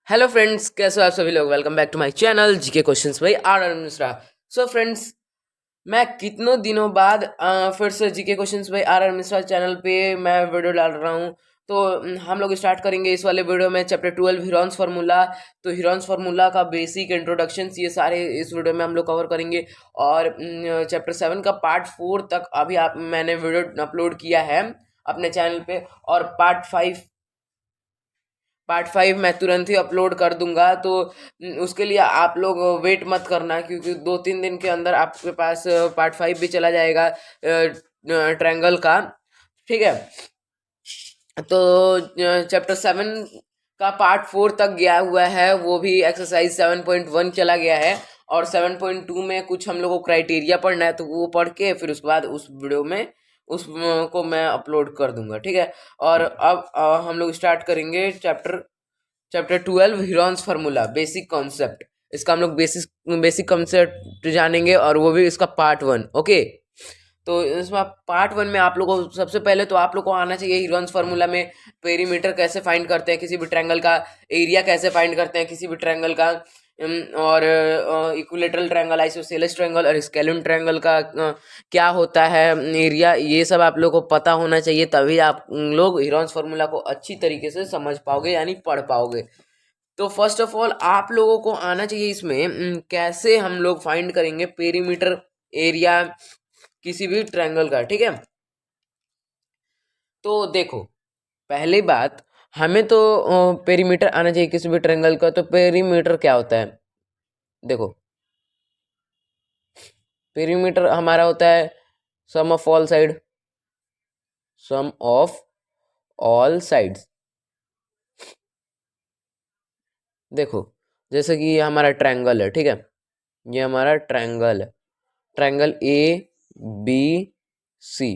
Hello friends, कैसे हो आप सभी लोग। Welcome back to my channel GK questions by R Mishra. So friends, मैं कितनों दिनों बाद फिर से GK questions by R Mishra channel पे मैं वीडियो डाल रहा हूँ। तो हम लोग स्टार्ट करेंगे इस वाले वीडियो में चैप्टर 12 हीरोन्स फार्मूला। तो हीरोन्स फार्मूला का बेसिक इंट्रोडक्शन ये सारे इस वीडियो में हम लोग कवर करेंगे। और चैप्टर 7 का पार्ट 4 तक अभी मैंने वीडियो अपलोड किया है अपने चैनल पे। और पार्ट 5 मैं तुरंत ही अपलोड कर दूंगा। तो उसके लिए आप लोग वेट मत करना, क्योंकि 2-3 दिन के अंदर आपके पास पार्ट 5 भी चला जाएगा ट्रायंगल का। ठीक है। तो चैप्टर 7 का पार्ट 4 तक गया हुआ है, वो भी एक्सरसाइज 7.1 चला गया है। और 7.2 में कुछ हम लोग को क्राइटेरिया पढ़ना है, तो वो पढ़ के फिर उसके बाद उस वीडियो में उस को मैं अपलोड कर दूंगा। ठीक है। और अब हम लोग स्टार्ट करेंगे chapter 12 Heron's formula basic concept. इसका हम लोग बेसिक कॉन्सेप्ट जानेंगे, और वो भी इसका पार्ट 1। ओके। तो इसमें पार्ट 1 में आप लोगों को सबसे पहले तो आप लोग को आना चाहिए हीरोन्स फार्मूला में पेरीमीटर कैसे फाइंड करते हैं किसी भी ट्रायंगल का, एरिया कैसे फाइंड करते हैं किसी भी ट्रायंगल का, और इक्विलेटरल ट्रायंगल, आइसोसेलेस ट्रायंगल और स्केलम ट्रायंगल का क्या होता है एरिया, ये सब आप लोग को पता होना चाहिए। तभी आप लोग हीरोन्स फार्मूला को अच्छी तरीके से समझ पाओगे, यानी पढ़ पाओगे। तो फर्स्ट ऑफ ऑल आप लोगों को आना चाहिए इसमें कैसे हम लोग फाइंड करेंगे पेरीमीटर एरिया किसी भी ट्रायंगल का। ठीक है। तो देखो, पहली बात, हमें तो पेरीमीटर आना चाहिए किसी भी ट्रायंगल का। तो पेरीमीटर क्या होता है, देखो, पेरीमीटर हमारा होता है sum of all side, sum of all sides. देखो, जैसे कि ये हमारा ट्रायंगल है, ठीक है, ये हमारा ट्रायंगल है, ट्रायंगल ABC।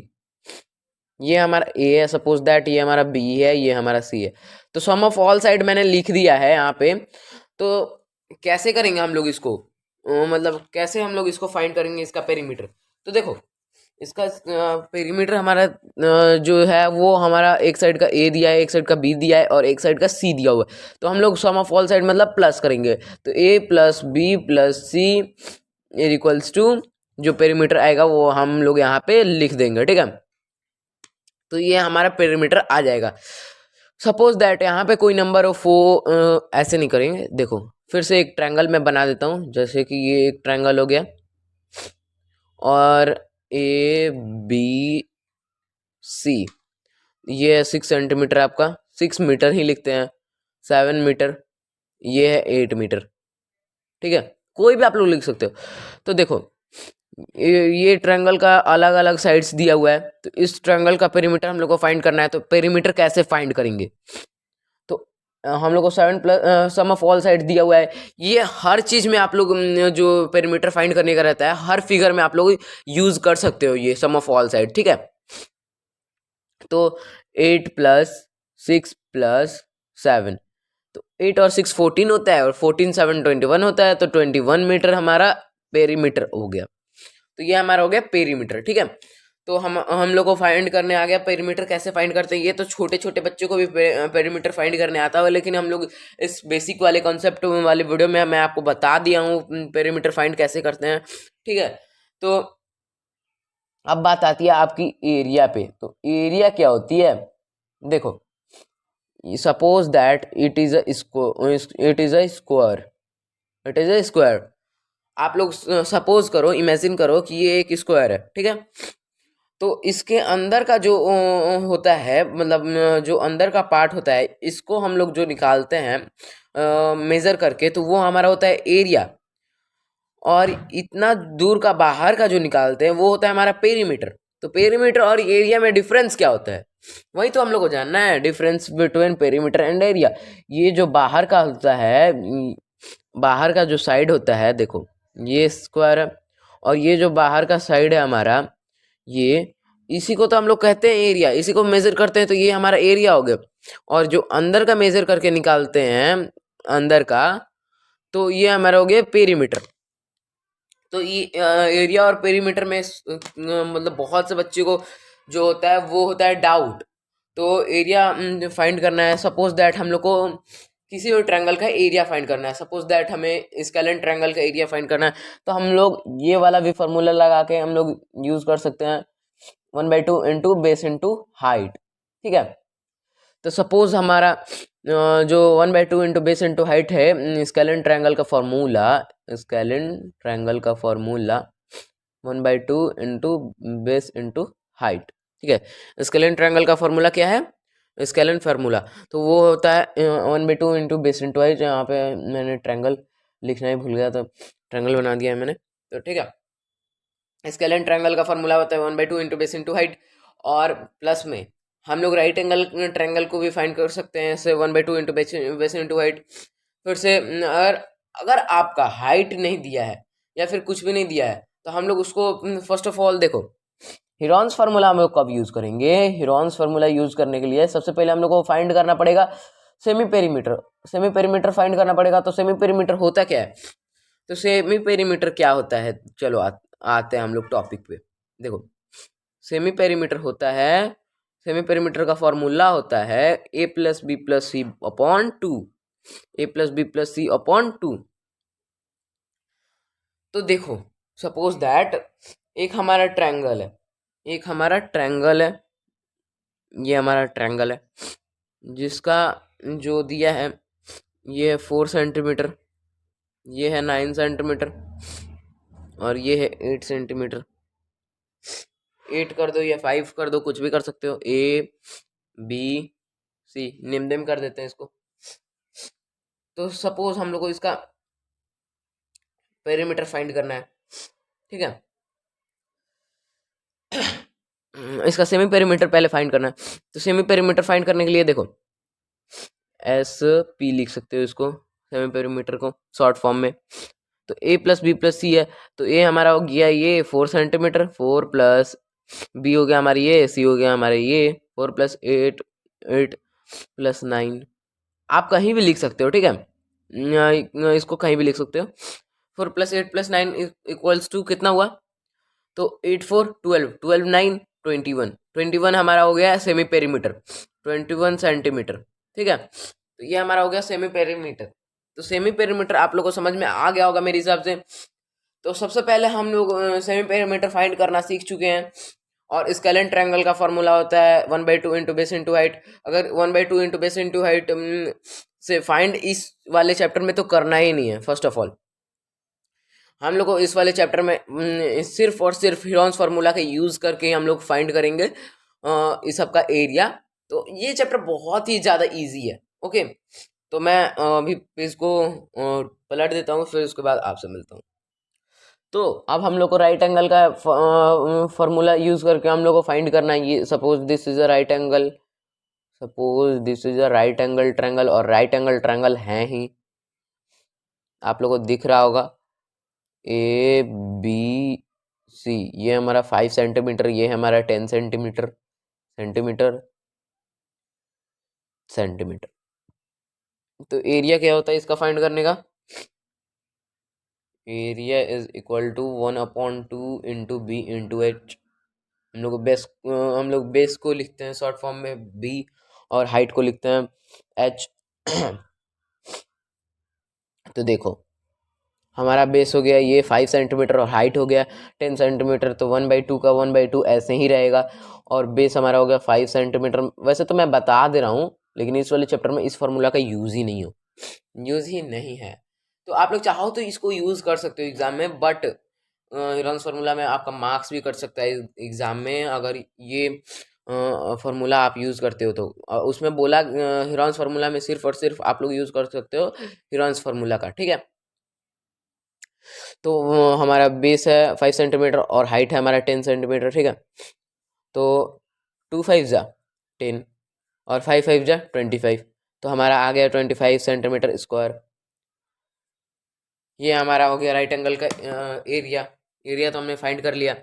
ये हमारा ए है, सपोज दैट ये हमारा बी है, ये हमारा सी है। तो सम ऑफ ऑल साइड मैंने लिख दिया है यहाँ पे। तो कैसे करेंगे हम लोग इसको, मतलब कैसे हम लोग इसको फाइंड करेंगे इसका पेरीमीटर। तो देखो, इसका पेरीमीटर हमारा जो है वो हमारा एक साइड का ए दिया है, एक साइड का बी दिया है और एक साइड का सी दिया हुआ है। तो हम लोग सम ऑफ ऑल साइड मतलब प्लस करेंगे। तो A plus B plus C is equals to, जो पेरीमीटर आएगा वो हम लोग यहाँ पे लिख देंगे। ठीक है। तो ये हमारा पेरीमीटर आ जाएगा। सपोज दैट यहाँ पे कोई नंबर ऑफ ऐसे नहीं करेंगे। देखो, फिर से एक ट्रायंगल मैं बना देता हूँ, जैसे कि ये एक ट्रायंगल हो गया और ABC, ये 6 सेंटीमीटर, आपका 6 मीटर ही लिखते हैं, 7 मीटर, ये है 8 मीटर। ठीक है, कोई भी आप लोग लिख सकते हो। तो देखो, ये ट्रायंगल का अलग अलग साइड्स दिया हुआ है। तो इस ट्रायंगल का पेरीमीटर हम लोग को फाइंड करना है। तो पेरीमीटर कैसे फाइंड करेंगे, तो हम लोग को 7 plus sum of all side दिया हुआ है। ये हर चीज में आप लोग जो पेरीमीटर फाइंड करने का रहता है, हर फिगर में आप लोग यूज कर सकते हो ये सम ऑफ ऑल साइड। ठीक है। तो 8 + 6 + 7, तो 8 और 6 14 होता है, और 14 7 21 होता है। तो 21 मीटर हमारा पेरीमीटर हो गया। तो ये हमारा हो गया पेरीमीटर। ठीक है। तो हम लोग को फाइंड करने आ गया पेरीमीटर कैसे फाइंड करते हैं। ये तो छोटे छोटे बच्चों को भी पेरीमीटर फाइंड करने आता है, लेकिन हम लोग इस बेसिक वाले कॉन्सेप्ट वाले वीडियो में मैं आपको बता दिया हूँ पेरीमीटर फाइंड कैसे करते हैं। ठीक है। तो अब बात आती है आपकी एरिया पे। तो एरिया क्या होती है, देखो, suppose that it is a square. आप लोग सपोज करो, इमेजिन करो कि ये एक स्क्वायर है। ठीक है। तो इसके अंदर का जो होता है, मतलब जो अंदर का पार्ट होता है, इसको हम लोग जो निकालते हैं मेजर करके, तो वो हमारा होता है एरिया। और इतना दूर का बाहर का जो निकालते हैं वो होता है हमारा पेरीमीटर। तो पेरीमीटर और एरिया में डिफरेंस क्या होता है, वही तो हम लोग को जानना है, difference between perimeter and area. ये जो बाहर का होता है, बाहर का जो साइड होता है, देखो, ये स्क्वायर है, और ये जो बाहर का साइड है हमारा, ये, इसी को तो हम लोग कहते हैं एरिया। इसी को मेजर करते हैं, तो ये हमारा एरिया हो गया। और जो अंदर का मेजर करके निकालते हैं, अंदर का, तो ये हमारा हो गया पेरीमीटर। तो ये एरिया और पेरीमीटर में मतलब बहुत से बच्चे को जो होता है वो होता है डाउट। तो एरिया फाइंड करना है, सपोज दैट हम लोग को किसी भी ट्रायंगल का एरिया फाइंड करना है, सपोज दैट हमें स्केलेन ट्रायंगल का एरिया फाइंड करना है, तो हम लोग ये वाला भी फॉर्मूला लगा के हम लोग यूज कर सकते हैं, 1/2 इंटू बेस इंटू हाइट। ठीक है, तो सपोज हमारा जो 1/2 इंटू बेस इंटू हाइट है, स्केलेन ट्रायंगल का फॉर्मूला, स्केलेन ट्रायंगल का formula 1/2 into base into height. ठीक है, स्केलेन ट्रायंगल का फॉर्मूला क्या है, स्केलेन फार्मूला, तो वो होता है 1/2 इंटू बेस इंटू हाइट। यहाँ पे मैंने ट्रायंगल लिखना ही भूल गया, तो ट्रायंगल बना दिया है मैंने। तो ठीक है, स्केलेन ट्रायंगल का फॉर्मूला होता है 1/2 इंटू बेस इंटू हाइट, और प्लस में हम लोग राइट एंगल ट्रायंगल को भी फाइंड कर सकते हैं, ऐसे 1/2 इंटू बेस इंटू हाइट। फिर से अगर आपका हाइट नहीं दिया है या फिर कुछ भी नहीं दिया है, तो हम लोग उसको फर्स्ट ऑफ ऑल देखो, हीरोन्स फार्मूला हम लोग कब यूज करेंगे, हीरोन्स फार्मूला यूज करने के लिए सबसे पहले हम लोग को फाइंड करना पड़ेगा semi perimeter. Semi perimeter find करना पड़ेगा, तो सेमी पेरीमीटर होता क्या है, तो सेमी पेरीमीटर क्या होता है, चलो आते हैं हम लोग टॉपिक पे। देखो, सेमी पेरीमीटर होता है, सेमी पेरीमीटर का फॉर्मूला होता है a plus B plus C upon 2, a plus B plus C upon 2। तो देखो, सपोज दैट एक हमारा ट्रायंगल है, एक हमारा ट्रायंगल है, ये हमारा ट्रायंगल है, जिसका जो दिया है ये है 4 सेंटीमीटर, ये है 9 सेंटीमीटर, और ये है 8 सेंटीमीटर। 8 कर दो या 5 कर दो, कुछ भी कर सकते हो, ए बी सी निम्न कर देते हैं इसको। तो सपोज हम लोग को इसका पेरीमीटर फाइंड करना है। ठीक है, इसका सेमी पेरीमीटर पहले फाइंड करना है। तो सेमी पेरीमीटर फाइंड करने के लिए देखो, एस पी लिख सकते हो इसको, सेमी पेरीमीटर को शॉर्ट फॉर्म में। तो ए प्लस बी प्लस सी है, तो ए हमारा हो गया ये 4 सेंटीमीटर, 4 प्लस बी हो गया हमारी ये, सी हो गया हमारे ये 4 प्लस 8, 8 प्लस 9। आप कहीं भी लिख सकते हो, ठीक है, इसको कहीं भी लिख सकते हो। 4 प्लस 8 प्लस 9 इक्वल्स टू कितना हुआ, तो 8 4 12, 12 9 21, 21 हमारा हो गया सेमी पेरीमीटर, 21 सेंटीमीटर। ठीक है, तो ये हमारा हो गया सेमी पेरीमीटर। तो सेमी पेरीमीटर आप लोगों को समझ में आ गया होगा मेरे हिसाब से। तो सबसे पहले हम लोग सेमी पेरीमीटर फाइंड करना सीख चुके हैं, और स्केलेन ट्रायंगल का फॉर्मूला होता है 1/2 इंटू बेस इंटू हाइट। अगर 1/2 इंटू बेस इंटू हाइट से फाइंड इस वाले चैप्टर में तो करना ही नहीं है। फर्स्ट ऑफ ऑल हम लोग को इस वाले चैप्टर में सिर्फ और सिर्फ हीरोन्स फार्मूला का यूज करके हम लोग फाइंड करेंगे इस सब का एरिया। तो ये चैप्टर बहुत ही ज़्यादा इजी है। ओके, तो मैं अभी पेज को पलट देता हूँ, फिर उसके बाद आपसे मिलता हूँ। तो अब हम लोग को राइट एंगल का फॉर्मूला यूज करके हम लोग को फाइंड करना है। ये suppose this is a right angle, suppose this is a right angle triangle, और राइट एंगल ट्रायंगल है ही, आप लोग को दिख रहा होगा ए बी सी। ये हमारा 5 सेंटीमीटर, ये है हमारा 10 सेंटीमीटर, सेंटीमीटर सेंटीमीटर। तो एरिया क्या होता है इसका फाइंड करने का, area is equal to 1/2 into b into h. हम लोग बेस को लिखते हैं शॉर्ट फॉर्म में बी, और हाइट को लिखते हैं एच। तो देखो, हमारा बेस हो गया ये 5 सेंटीमीटर, और हाइट हो गया 10 सेंटीमीटर, तो 1/2 का 1/2 ऐसे ही रहेगा, और बेस हमारा हो गया 5 सेंटीमीटर। वैसे तो मैं बता दे रहा हूँ, लेकिन इस वाले चैप्टर में इस फार्मूला का यूज ही नहीं है। तो आप लोग चाहो तो इसको यूज कर सकते हो एग्जाम में, बट हीरोन्स फार्मूला में आपका मार्क्स भी कट सकता है एग्जाम में अगर ये फार्मूला आप यूज करते हो। तो उसमें बोला हीरोन्स फार्मूला में सिर्फ और सिर्फ आप लोग यूज कर सकते हो हीरोन्स फार्मूला का। ठीक है, तो हमारा बेस है 5 सेंटीमीटर और हाइट है हमारा 10 सेंटीमीटर। ठीक है, तो 2 5 जा 10 और 5 5 जा 25, तो हमारा आ गया 25 सेंटीमीटर स्क्वायर। ये हमारा हो गया राइट एंगल का एरिया। एरिया तो हमने फाइंड कर लिया।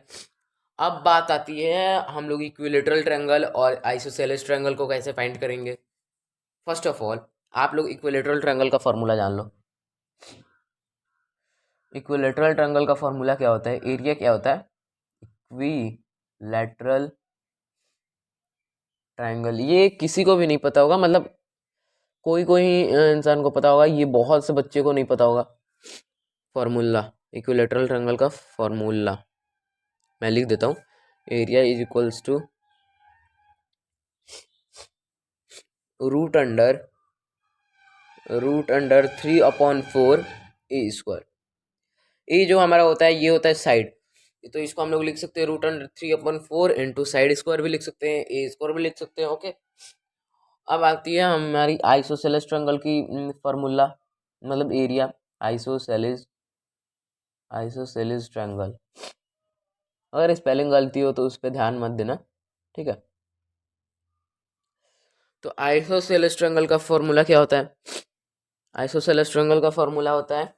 अब बात आती है हम लोग इक्विलेटरल ट्रायंगल और आइसोसेलेस ट्रायंगल को कैसे फाइंड करेंगे। फर्स्ट ऑफ ऑल आप लोग इक्विलेटरल ट्रायंगल का फॉर्मूला जान लो। इक्विलेटरल ट्रायंगल का फॉर्मूला क्या होता है, एरिया क्या होता है, इक्विलैटरल ट्रायंगल। ये किसी को भी नहीं पता होगा, मतलब कोई कोई इंसान को पता होगा, ये बहुत से बच्चे को नहीं पता होगा। फॉर्मूला, इक्विलेटरल ट्रायंगल का फॉर्मूला मैं लिख देता हूँ। Area is equals to root under 3/4 A square. A जो हमारा होता है ये होता है साइड, तो इसको हम लोग लिख सकते हैं root under 3/4 into side square भी लिख सकते हैं, ए स्क्वायर भी लिख सकते हैं। ओके, अब आती है हमारी आइसोसेलेस ट्रायंगल की फॉर्मूला, मतलब एरिया। आइसोसेलेस ट्रायंगल, अगर स्पेलिंग गलती हो तो उस पर ध्यान मत देना, ठीक है। तो आइसोसेलेस ट्रायंगल का फॉर्मूला क्या होता है? आइसोसेलेस ट्रायंगल का फॉर्मूला होता है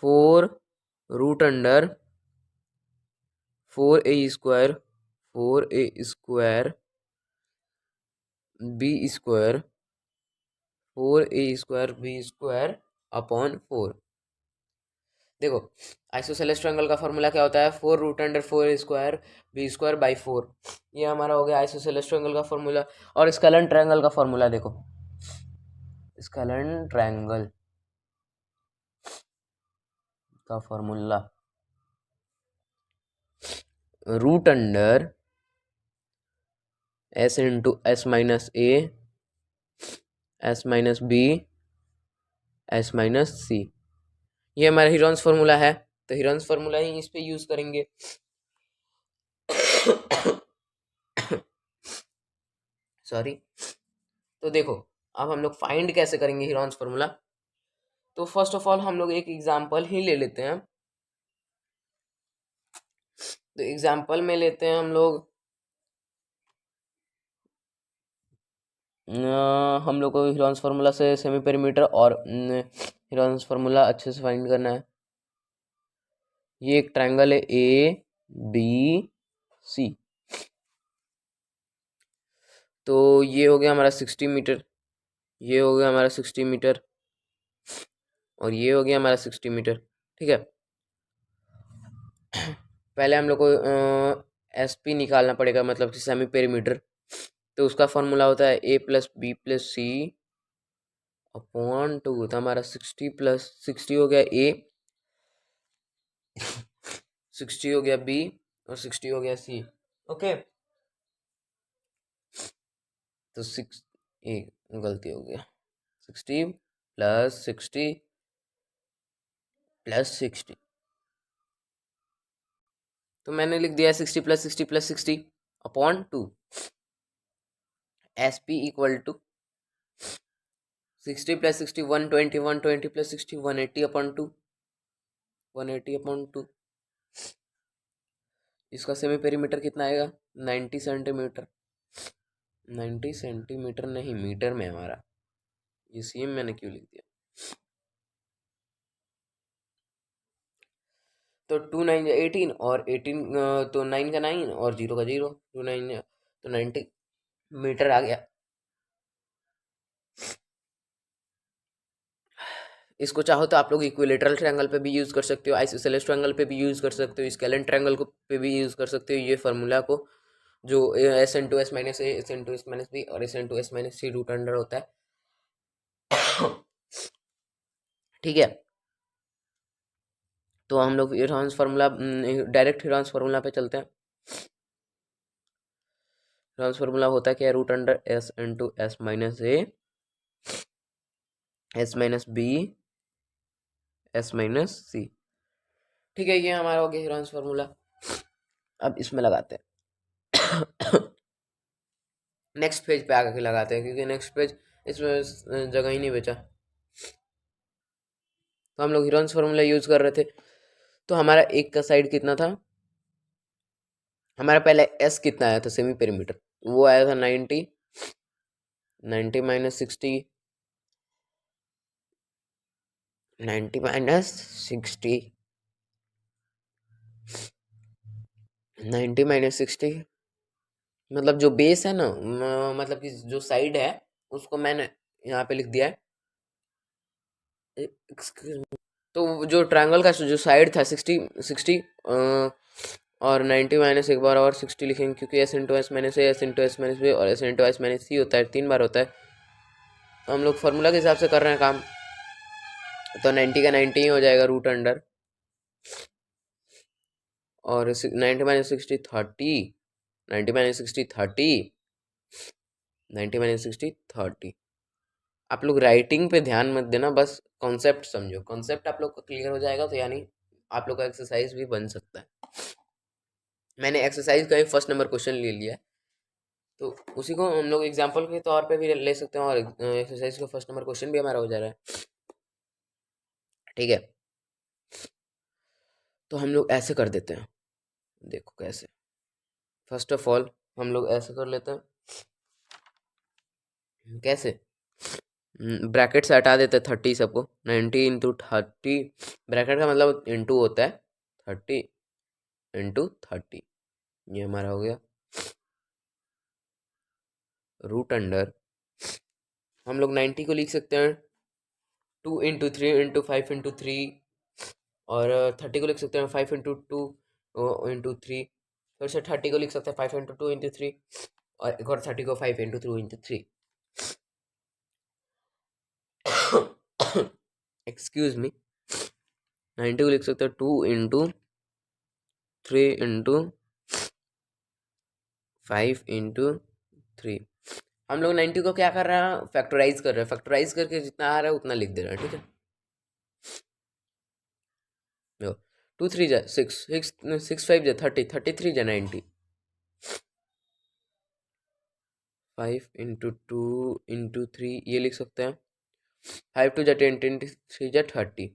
4 root under 4a² 4a² b square 4a² b² upon 4। देखो, आइसोसेलेस ट्रायंगल का फॉर्मूला क्या होता है? 4 root under 4a² b² by 4। ये हमारा हो गया आइसोसेलेस ट्रायंगल का फॉर्मूला। और स्केलर ट्रायंगल का फॉर्मूला देखो, स्केलर ट्रायंगल का formula root under s into s minus a s minus b s minus c। ये हमारा हीरोन्स फॉर्मूला है, तो हीरोन्स फॉर्मूला ही इस पे यूज करेंगे। सॉरी। तो देखो, अब हम लोग फाइंड कैसे करेंगे हीरोन्स फॉर्मूला? तो फर्स्ट ऑफ ऑल हम लोग एक एग्जांपल ही ले लेते हैं। तो एग्जांपल में लेते हैं हम लोग, हम लोग को हीरोन्स फार्मूला से सेमी पेरीमीटर और हीरोन्स फार्मूला अच्छे से फाइंड करना है। ये एक ट्रायंगल है ए बी सी, तो ये हो गया हमारा 60 मीटर, ये हो गया हमारा 60 मीटर, और ये हो गया हमारा 60 मीटर, ठीक है। पहले हम लोग को एस पी निकालना पड़ेगा, मतलब कि सेमी पेरीमीटर। तो उसका फॉर्मूला होता है a plus B plus C upon 2। तो हमारा 60 प्लस 60 हो गया a, 60 हो गया b और 60 हो गया c। ओके, तो 6 एक गलती हो गया, 60 प्लस 60 प्लस 60, तो मैंने लिख दिया 60 plus 60 plus 60 upon 2। S P equal to 60 plus 60 120, 120 plus 60 180 upon 2, 180 upon 2। इसका सेमी पेरीमीटर कितना आएगा? 90 सेंटीमीटर। 90 सेंटीमीटर नहीं, मीटर में हमारा, ये सेम मैंने क्यों लिख दिया? तो 2 9 18 और 18, तो 9 का 9 और 0 का 0, 2 9 तो 90 मीटर आ गया। इसको चाहो तो आप लोग इक्विलेटरल ट्रायंगल पे भी यूज़ कर सकते हो, आइसोसेलेस ट्रायंगल पे भी यूज़ कर सकते हो, स्केलेन ट्रायंगल को पे भी यूज़ कर सकते हो ये फार्मूला को, जो S into S minus A, S into S minus B और S into S minus C root under होता है। ठीक है, तो हम लोग Heron's formula, direct Heron's formula पे चलते हैं। हीरोन्स फार्मूला होता है क्या? Root under S into S minus A S minus B S minus C. ठीक है, ये हमारा हो गया हीरोन्स फार्मूला। अब इसमें लगाते हैं, नेक्स्ट पेज पे आके लगाते हैं, क्योंकि नेक्स्ट पेज इसमें जगह ही नहीं बचा। तो हम लोग हीरोन्स फार्मूला यूज कर रहे थे, तो हमारा एक का साइड कितना था? हमारा पहले एस कितना आया था सेमी पेरीमीटर, वो आया था 90, 90 माइनस 60, 90 माइनस 60, 90 माइनस 60, मतलब जो बेस है ना, मतलब कि जो साइड है उसको मैंने यहाँ पे लिख दिया है। Excuse me। तो जो ट्रायंगल का जो साइड था 60 60 और 90 माइनस एक बार और 60 लिखेंगे, क्योंकि S into S minus A, S into S minus B और S into S minus C होता है, 3 बार होता है। हम लोग फार्मूला के हिसाब से कर रहे हैं काम, तो 90 का 90 ही हो जाएगा रूट अंडर, और 90 माइनस 60 30, 90 माइनस 60 30, 90 माइनस 60 30। आप लोग राइटिंग पे ध्यान मत देना, बस कॉन्सेप्ट समझो, कॉन्सेप्ट आप लोग को क्लियर हो जाएगा तो यानी आप लोग का एक्सरसाइज भी बन सकता है। मैंने एक्सरसाइज का ही फर्स्ट नंबर क्वेश्चन ले लिया है, तो उसी को हम लोग एग्जाम्पल के तौर पे भी ले सकते हैं, और एक्सरसाइज का फर्स्ट नंबर क्वेश्चन भी हमारा हो जा रहा है। ठीक है, तो हम लोग ऐसे कर देते हैं, देखो कैसे। फर्स्ट ऑफ ऑल हम लोग ऐसे कर लेते हैं, कैसे, ब्रैकेट से हटा देते हैं 30 सबको, 90 × 30, ब्रैकेट का मतलब इंटू होता है, 30 × 30, ये हमारा हो गया रूट अंडर। हम लोग 90 को लिख सकते हैं 2 × 3 × 5 × 3, और 30 को लिख सकते हैं 5 × 2 × 3, फिर से 30 को लिख सकते हैं 5 × 2 × 3, और एक और 30 को 5 × 2 × 3। एक्सक्यूज मी, 90 को लिख सकते हैं 2 × 3 × 5 × 3। हम लोग 90 को क्या कर रहे हैं, फैक्टराइज कर रहे हैं, फैक्टराइज करके जितना आ रहा है उतना लिख दे रहे हैं। ठीक है, 2 3 जा 6, 6 5 जा 30, 33 जा 90, 5 × 2 × 3 ये लिख सकते हैं, 5 2 जा 10, 3 जा 30,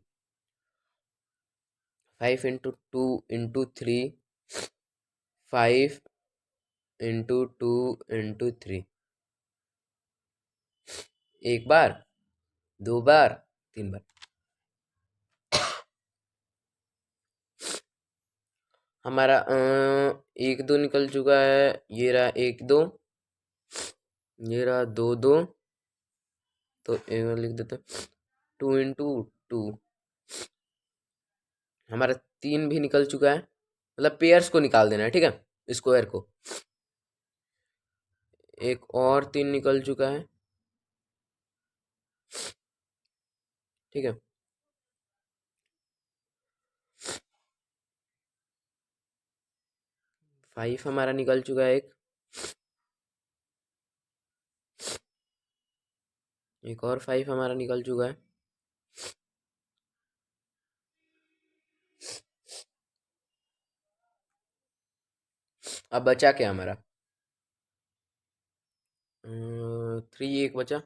5 × 2 × 3, 5 × 2 × 3, एक बार, दो बार, तीन बार। हमारा 1 2 निकल चुका है, ये रहा 1 2, ये रहा 2 2, तो लिख देते 2 × 2, हमारा 3 भी निकल चुका है, मतलब पेयर्स को निकाल देना है। ठीक है, स्क्वायर को, एक और 3 निकल चुका है। ठीक है, 5 हमारा निकल चुका है, एक और 5 हमारा निकल चुका है। अब बचा क्या हमारा, 3 एक बचा,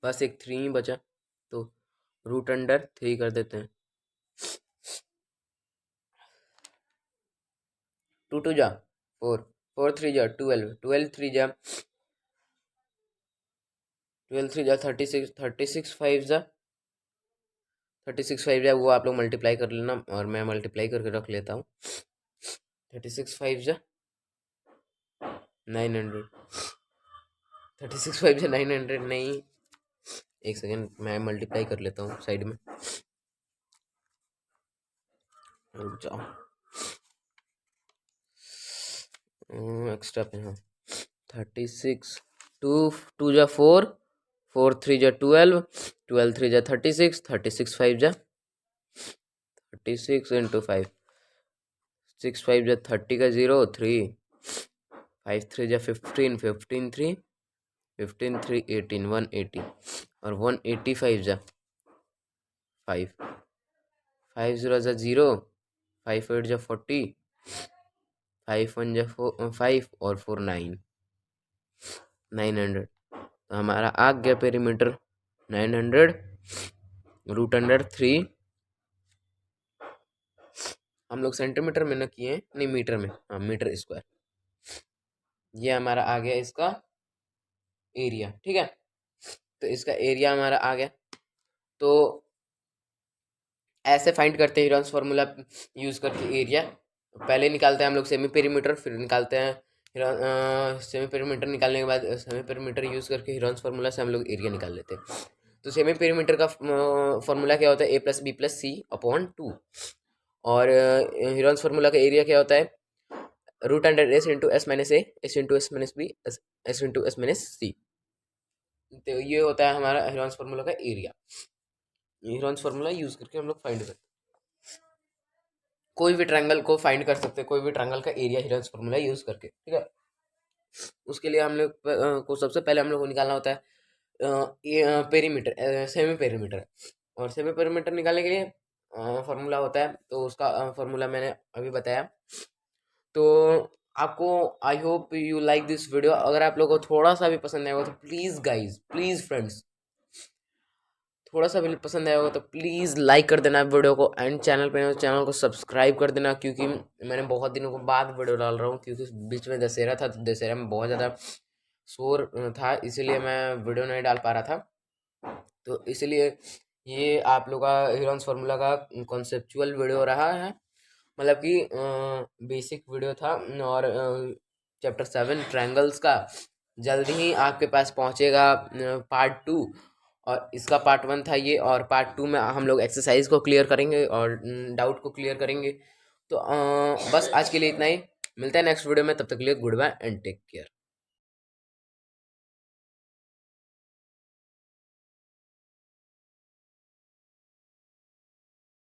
बस एक 3 ही बचा, तो रूट अंडर 3 कर देते हैं। 2 2 जा 4, 4 3 जा 12, 12 3 जा 36, 36 5 जा 36 5 जा, वो आप लोग मल्टीप्लाई कर लेना, और मैं मल्टीप्लाई करके रख लेता हूँ। 36 5 जा 900, 36 5 जा 900 नहीं, एक सेकेंड मैं मल्टीप्लाई कर लेता हूँ साइड में, रुक जाओ, एक्स्ट्रा पे, हाँ 36, 2 2 जा 4, 4 3 जा 12, 12 3 जा 36, 36 5 जा 36 × 5, 6 5 जा 30 का 0 3, 5 3 जा 15, 15 3, 15 3 18, 180, और 185 जा 5, 5 0 जा 0, 5 8 जा 40, 5 1 जा 5, और 4 9, 900। तो हमारा आ गया पेरीमीटर 900 रूट अंडर 3। हम लोग सेंटीमीटर में न किए, नहीं मीटर में, हाँ मीटर स्क्वायर। ये हमारा आ गया इसका एरिया। ठीक है, तो इसका एरिया हमारा आ गया। तो ऐसे फाइंड करते हैं हीरोन्स फार्मूला यूज करके एरिया। पहले निकालते हैं हम लोग सेमी पेरीमीटर, फिर निकालते हैं सेमी पेरीमीटर निकालने के बाद सेमी पेरीमीटर यूज करके हीरोन्स फार्मूला से हम लोग एरिया निकाल लेते हैं। तो सेमी पेरीमीटर का फॉर्मूला क्या होता है, a+b+c/2, और हीरोन्स फार्मूला का एरिया क्या होता है, root under s × s - a, s × s - b, s × s - c। तो ये होता है हमारा हेरोन्स फार्मूला का एरिया। हेरोन्स फार्मूला यूज करके हम लोग फाइंड करते हैं, कोई भी ट्रायंगल को फाइंड कर सकते हैं, कोई भी ट्रायंगल का एरिया हेरोन्स फार्मूला यूज करके, ठीक है। उसके लिए हम लोग को सबसे पहले हम लोग को निकालना होता है पेरीमीटर, सेमी पेरीमीटर। और सेमी पेरीमीटर निकालने के लिए फार्मूला होता है, तो उसका फार्मूला मैंने अभी बताया। तो आपको, I hope you like this video. अगर आप लोगों को थोड़ा सा भी पसंद आएगा तो प्लीज़ गाइज, प्लीज़ फ्रेंड्स, थोड़ा सा भी पसंद आया होगा तो प्लीज़ लाइक कर देना वीडियो को, एंड चैनल पे चैनल को सब्सक्राइब कर देना, क्योंकि मैंने बहुत दिनों के बाद वीडियो डाल रहा हूँ, क्योंकि बीच में दशहरा था, तो दशहरा में बहुत ज़्यादा शोर था, इसीलिए मैं वीडियो नहीं डाल पा रहा था। तो इसलिए ये आप लोग का हीरोन्स फार्मूला का कॉन्सेप्चुअल वीडियो रहा है, मतलब कि बेसिक वीडियो था। और चैप्टर 7 ट्रायंगल्स का जल्दी ही आपके पास पहुंचेगा पार्ट 2। और इसका पार्ट 1 था ये, और पार्ट 2 में हम लोग एक्सरसाइज को क्लियर करेंगे और डाउट को क्लियर करेंगे। तो बस आज के लिए इतना ही, मिलता है नेक्स्ट वीडियो में, तब तक के लिए goodbye and take care.